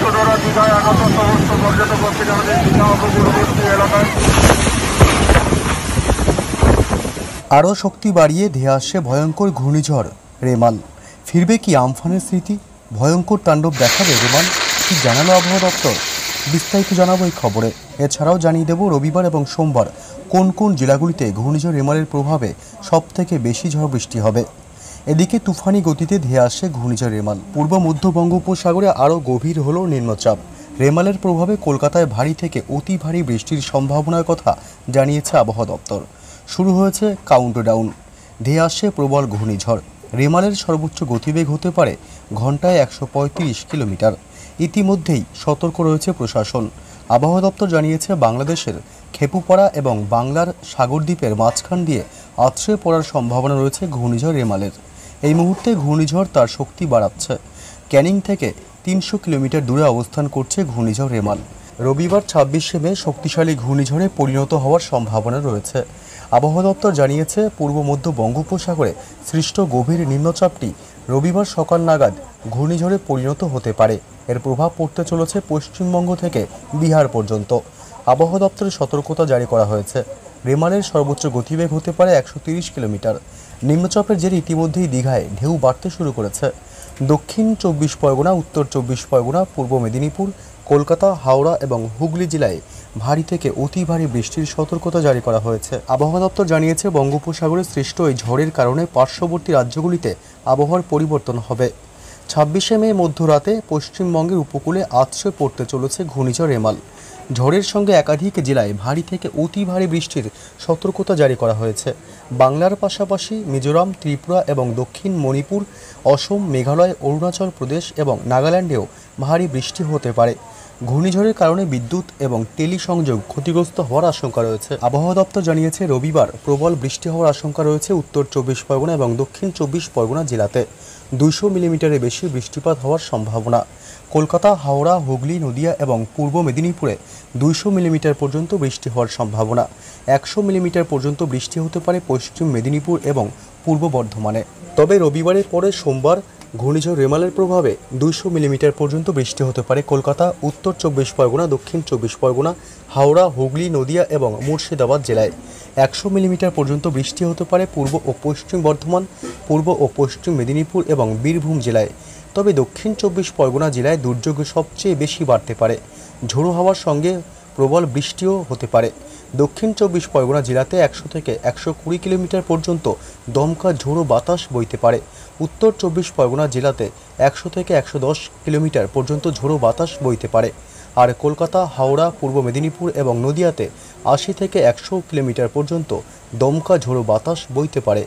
যশোদরা দীঘায় আগত সমস্ত পর্যটকদের আমাদের দীঘা উপকূলবর্তী এলাকায় আরও শক্তি বাড়িয়ে ধেয়ে আসছে ভয়ঙ্কর ঘূর্ণিঝড় রেমাল। ফিরবে কি আমফানের স্মৃতি? ভয়ঙ্কর তাণ্ডব দেখাবে রেমাল? কি জানালো আবহাওয়া দপ্তর? বিস্তারিত জানাবো এই খবরে। এছাড়াও জানিয়ে দেব রবিবার এবং সোমবার কোন কোন জেলাগুলিতে ঘূর্ণিঝড় রেমালের প্রভাবে সবথেকে বেশি ঝড় বৃষ্টি হবে। এদিকে তুফানি গতিতে ধেয়ে আসছে ঘূর্ণিঝড় রেমাল। পূর্ব মধ্য বঙ্গোপসাগরে আরও গভীর হল নিম্নচাপ। রেমালের প্রভাবে কলকাতায় ভারী থেকে অতি ভারী বৃষ্টির সম্ভাবনার কথা জানিয়েছে আবহাওয়া দপ্তর। শুরু হয়েছে কাউন্টডাউন। ধেয়ে আসছে প্রবল ঘূর্ণিঝড় রেমালের সর্বোচ্চ গতিবেগ হতে পারে ঘন্টায় 135 কিলোমিটার। ইতিমধ্যেই সতর্ক রয়েছে প্রশাসন। আবহাওয়া দপ্তর জানিয়েছে বাংলাদেশের খেপুপাড়া এবং বাংলার সাগরদ্বীপের মাঝখান দিয়ে আছড়ে পড়ার সম্ভাবনা রয়েছে ঘূর্ণিঝড় রেমালের। এই মুহূর্তে ঘূর্ণিঝড় তার শক্তি বাড়াচ্ছে। ক্যানিং থেকে 300 কিলোমিটার দূরে অবস্থান করছে ঘূর্ণিঝড় রেমাল। রবিবার 26শে মে শক্তিশালী ঘূর্ণিঝড়ে পরিণত হওয়ার সম্ভাবনা রয়েছে। আবহাওয়া দপ্তর জানিয়েছে পূর্ব মধ্য বঙ্গোপসাগরে সৃষ্ট গভীর নিম্নচাপটি রবিবার সকাল নাগাদ ঘূর্ণিঝড়ে পরিণত হতে পারে। এর প্রভাব পড়তে চলেছে পশ্চিমবঙ্গ থেকে বিহার পর্যন্ত। আবহাওয়া দপ্তরের সতর্কতা জারি করা হয়েছে। রেমালের সর্বোচ্চ গতিবেগ হতে পারে 130 কিলোমিটার। নিম্নচাপের জেরে ইতিমধ্যেই দীঘায় ঢেউ বাড়তে শুরু করেছে। দক্ষিণ 24 পরগনা, উত্তর 24 পরগনা, পূর্ব মেদিনীপুর, কলকাতা, হাওড়া এবং হুগলি জেলায় ভারী থেকে অতি ভারী বৃষ্টির সতর্কতা জারি করা হয়েছে। আবহাওয়া দপ্তর জানিয়েছে বঙ্গোপসাগরে সৃষ্ট এই ঝড়ের কারণে পার্শ্ববর্তী রাজ্যগুলিতে আবহাওয়ার পরিবর্তন হবে। 26শে মে মধ্যরাতে পশ্চিমবঙ্গের উপকূলে আছড়ে পড়তে চলেছে ঘূর্ণিঝড় রেমাল। ঝড়ের সঙ্গে একাধিক জেলায় ভারী থেকে অতি ভারী বৃষ্টির সতর্কতা জারি করা হয়েছে। বাংলার পাশাপাশি মিজোরাম, ত্রিপুরা এবং দক্ষিণ মণিপুর, অসম, মেঘালয়, অরুণাচল প্রদেশ এবং নাগাল্যান্ডেও ভারী বৃষ্টি হতে পারে। ঘূর্ণিঝড়ের কারণে বিদ্যুৎ এবং টেলিসংযোগ ক্ষতিগ্রস্ত হওয়ার আশঙ্কা রয়েছে। আবহাওয়া দপ্তর জানিয়েছে রবিবার প্রবল বৃষ্টি হওয়ার আশঙ্কা রয়েছে উত্তর 24 পরগনা এবং দক্ষিণ 24 পরগনা জেলাতে। 200 মিলিমিটারের বেশি বৃষ্টিপাত হওয়ার সম্ভাবনা। কলকাতা, হাওড়া, হুগলি, নদিয়া এবং পূর্ব মেদিনীপুরে 200 মিলিমিটার পর্যন্ত বৃষ্টি হওয়ার সম্ভাবনা। 100 মিলিমিটার পর্যন্ত বৃষ্টি হতে পারে পশ্চিম মেদিনীপুর এবং পূর্ব বর্ধমানে। তবে রবিবারের পরে সোমবার ঘূর্ণিঝড় রেমালের প্রভাবে 200 মিলিমিটার পর্যন্ত বৃষ্টি হতে পারে কলকাতা, উত্তর 24 পরগনা, দক্ষিণ 24 পরগনা, হাওড়া, হুগলি, নদিয়া এবং মুর্শিদাবাদ জেলায়। 100 মিলিমিটার পর্যন্ত বৃষ্টি হতে পারে পূর্ব ও পশ্চিম বর্ধমান, পূর্ব ও পশ্চিম মেদিনীপুর এবং বীরভূম জেলায়। তবে দক্ষিণ 24 পরগনা জেলায় দুর্যোগ সবচেয়ে বেশি বাড়তে পারে। ঝোড়ো হাওয়ার সঙ্গে প্রবল বৃষ্টিও হতে পারে। দক্ষিণ 24 পরগনা জেলাতে 100 থেকে 120 কিলোমিটার পর্যন্ত দমকা ঝোড়ো বাতাস বইতে পারে। উত্তর 24 পরগনা জেলাতে 100 থেকে 110 কিলোমিটার পর্যন্ত ঝোড়ো বাতাস বইতে পারে। আর কলকাতা, হাওড়া, পূর্ব মেদিনীপুর এবং নদিয়াতে 80 থেকে 100 কিলোমিটার পর্যন্ত দমকা ঝোড়ো বাতাস বইতে পারে।